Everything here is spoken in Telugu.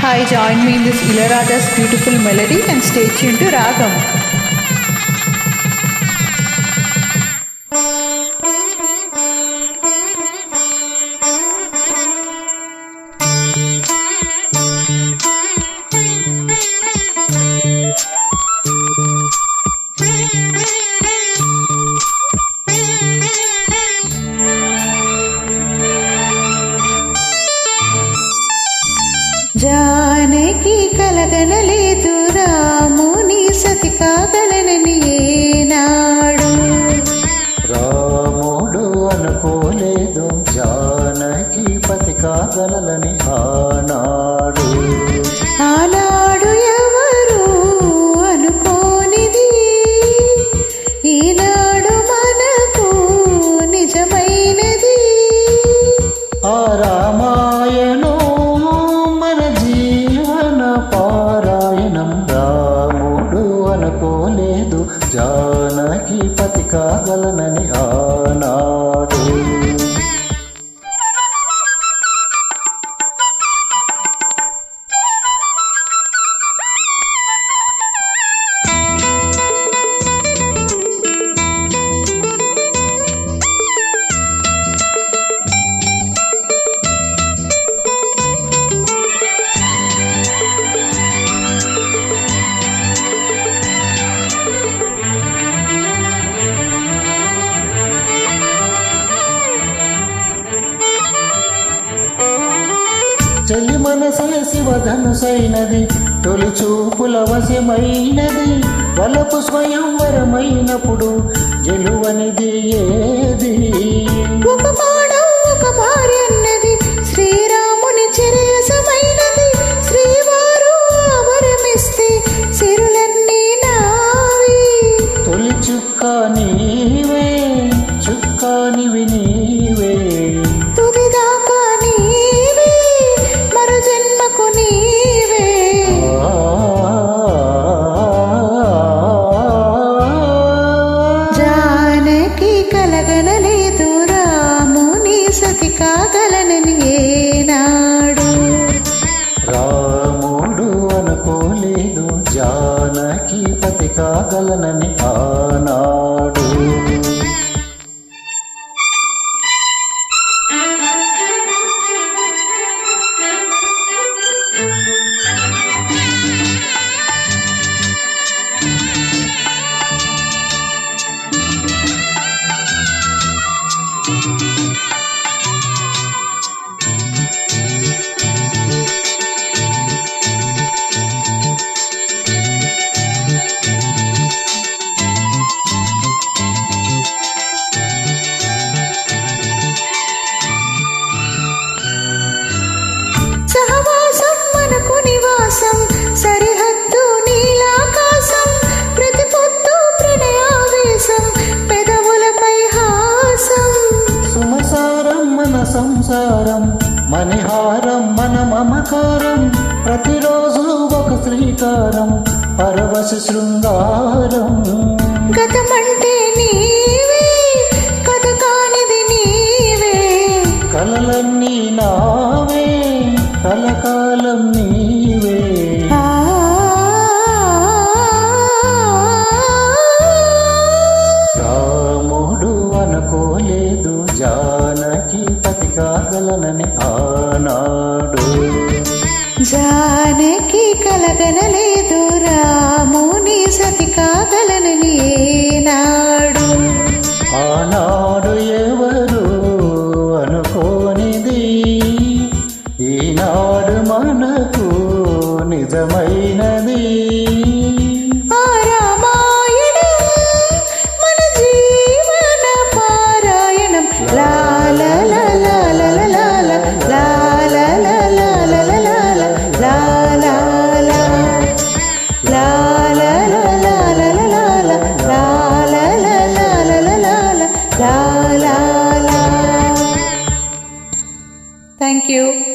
Hi, join me in this Ilayaraja's beautiful melody and stay tuned to Ragam. Janaki కలగనలేదు రాముని సతి కాగలనని ఏనాడు. రాముడు అనుకోలేదు జానకి పతి కాగలని ఆనాడు. ఆనాడు ఎవరు అనుకోనిది ఈనాడు మనకు నిజమైనది. ఆ రామాయణం రాముడు అనుకోలేదు జానకి పతి కాగలనని ఆనాడు. చెల్లి మనసే శివధనుసైనది తొలి చూపుల వశమైనది. వలపు స్వయంవరమైనప్పుడు గెలువనిది ఏది? ఒక పాడం ఒక భార్య అన్నది శ్రీరాముని చిరయసమైనది. శ్రీవారు ఆవరమిస్తే సిరులన్నీ నావి. తొలి చుక్క నీవే చుక్కానివి నీవే. తుదిదాకా నీవే మరు జన్మకు నీవే. జానకి కలగనలేదు రాముని సతి కాగలనని ఏనాడు. రాముడు అనుకోలేదు జానకి పతి కాగలనని ఆనాడు. సహవాసం మనకు నివాసం సరిహద్దు నీలాకాశం. ప్రతి పొద్దు ప్రణయావేశం పెదవులపై హాసం. సుమసారం మన సంసారం మణిహారం మన మమకారం. ప్రతిరోజు ఒక శ్రీకారం పరవశ శృంగారం. గతమంటే నీవే కథ కానిది నీవే. కలలన్నీ నావే కలకాలం నీవే. రాముడు అనుకోలేదు జానకి పతి కాగలనని ఆనాడు. జానకి కలగనలేదు రాముని సతి కాగలనని ఏనాడు. ఆనాడు ఎవరు అనుకోనిది ఈనాడు మనకు నిజమైనది. ఆ రామాయణం మన జీవన పారాయణం. Lala Lala Lala Lala Lala Lala Lala Lala Thank you.